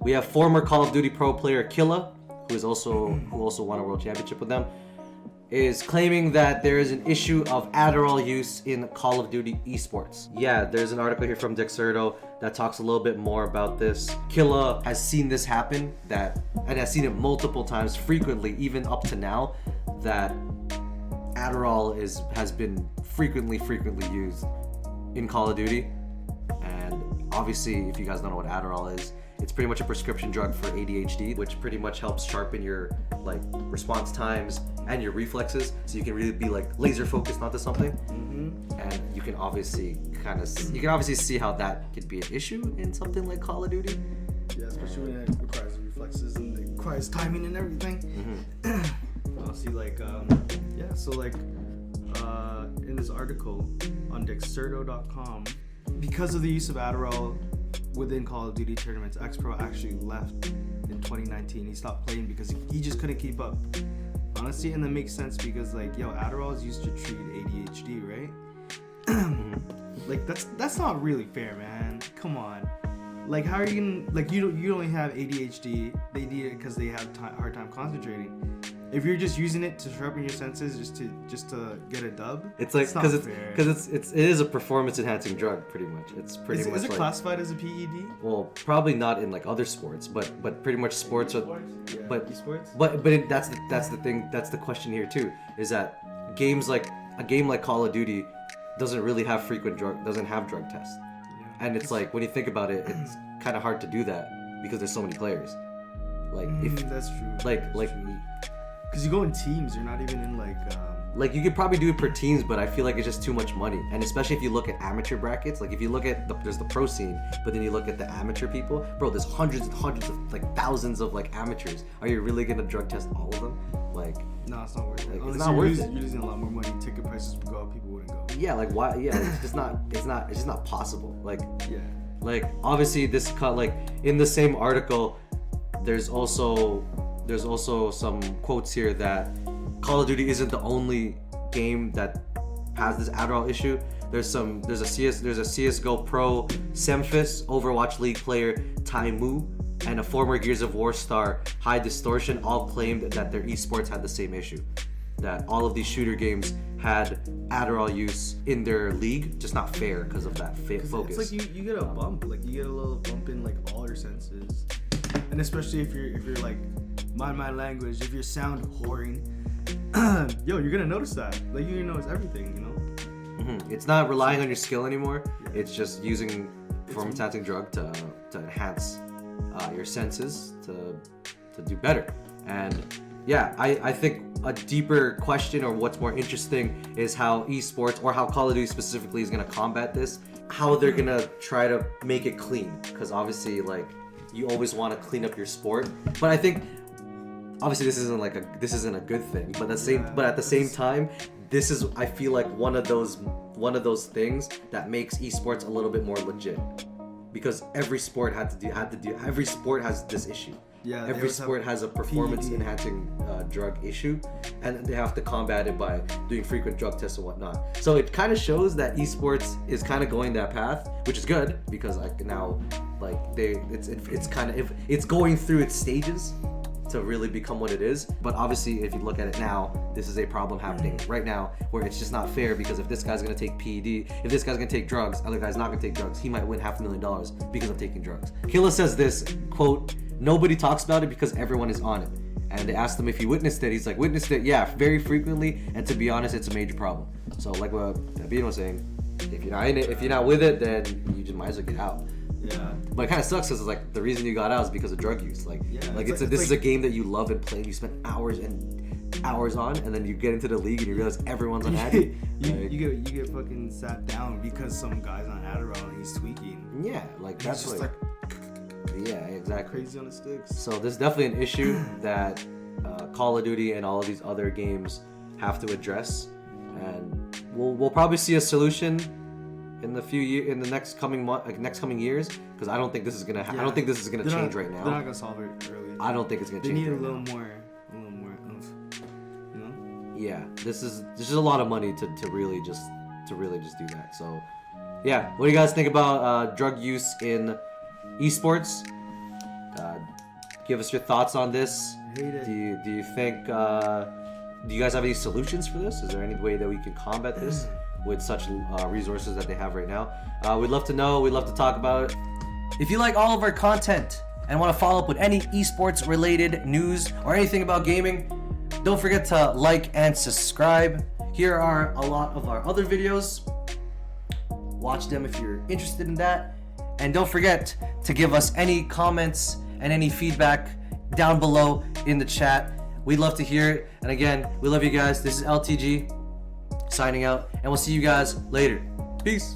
We have former Call of Duty pro player KiLLa, who also won a world championship with them, is claiming that there is an issue of Adderall use in Call of Duty esports. Yeah, there's an article here from Dexerto that talks a little bit more about this. KiLLa has seen this happen, and has seen it multiple times, frequently, even up to now, that Adderall has been frequently used in Call of Duty. And obviously, if you guys don't know what Adderall is, it's pretty much a prescription drug for ADHD, which pretty much helps sharpen your response times and your reflexes, so you can really be laser focused onto something. And you can obviously see how that could be an issue in something like Call of Duty. Yeah, especially when it requires reflexes and it requires timing and everything. See, in this article on Dexerto.com, because of the use of Adderall within Call of Duty tournaments, X-Pro actually left in 2019. He stopped playing because he just couldn't keep up. Honestly, and that makes sense because Adderall is used to treat ADHD, right? That's not really fair, man. Come on. How are you gonna you only have ADHD? They need it because they have hard time concentrating. If you're just using it to sharpen your senses just to get a dub, it's because it is a performance enhancing drug, pretty much. It's pretty much. Is it classified as a PED? Well, probably not in other sports, but pretty much sports. Esports? But that's the thing. That's the question here too. Is that a game like Call of Duty doesn't really have doesn't have drug tests, and it's when you think about it, it's kind of hard to do that because there's so many players. That's true. Because you go in teams, you're not even in you could probably do it per teams, but I feel like it's just too much money. And especially if you look at amateur brackets, if you look at there's the pro scene, but then you look at the amateur people, bro, there's hundreds of thousands of amateurs. Are you really gonna drug test all of them? No, it's not worth it. It's not worth it. You're losing a lot more money. Ticket prices would go up. People wouldn't go. Yeah, why? Yeah, it's just not possible. Yeah. Obviously this in the same article, there's also some quotes here that Call of Duty isn't the only game that has this Adderall issue. There's a CS:GO pro, Semphis, Overwatch League player Taimou, and a former Gears of War star, HighDistortion, all claimed that their esports had the same issue. That all of these shooter games had Adderall use in their league, just not fair because of that focus. It's you get a bump, you get a little bump in all your senses, and especially if you're mind my language, if you're sound whoring, you're gonna notice that. You're gonna notice everything, It's not relying on your skill anymore. Yeah. It's just using performance enhancing drug to enhance your senses to do better. And yeah, I think a deeper question, or what's more interesting, is how esports, or how Call of Duty specifically, is gonna combat this. How they're gonna try to make it clean, because obviously you always want to clean up your sport, but I think obviously this isn't a good thing, but at the same time, this is, I feel like, one of those things that makes esports a little bit more legit, because every sport every sport has this issue. Yeah, every sport has a performance enhancing drug issue, and they have to combat it by doing frequent drug tests and whatnot. So it kind of shows that esports is kind of going that path, which is good, because now it's going through its stages to really become what it is. But obviously, if you look at it now, this is a problem happening right now, where it's just not fair, because if this guy's gonna take PED, if this guy's gonna take drugs, other guy's not gonna take drugs, he might win $500,000 because of taking drugs. KiLLa says this, quote, "Nobody talks about it because everyone is on it." And they asked him if he witnessed it. He's like, witnessed it, yeah, very frequently, and to be honest, it's a major problem. So like what David was saying, if you're not in it, if you're not with it, then you just might as well get out. Yeah. But it kind of sucks, because the reason you got out is because of drug use. This is a game that you love and play, and you spend hours and hours on, and then you get into the league and you realize everyone's on Addy. you get fucking sat down because some guy's on Adderall and he's tweaking. Yeah, that's just yeah, exactly. Crazy on the sticks. So there's definitely an issue that Call of Duty and all of these other games have to address, and we'll probably see a solution in the next coming years, because I don't think this is gonna I don't think this is gonna change right now. They're not gonna solve it early. I don't think it's gonna change. They need right a little now. more Yeah, this is a lot of money to really just do that. So yeah, what do you guys think about drug use in esports? Give us your thoughts on this. Hate it. Do you think do you guys have any solutions for this? Is there any way that we can combat this with such resources that they have right now? We'd love to know. We'd love to talk about it. If you like all of our content and want to follow up with any esports related news or anything about gaming, don't forget to like and subscribe. Here are a lot of our other videos. Watch them if you're interested in that. And don't forget to give us any comments and any feedback down below in the chat. We'd love to hear it. And again, we love you guys. This is LTG signing out, and we'll see you guys later. Peace.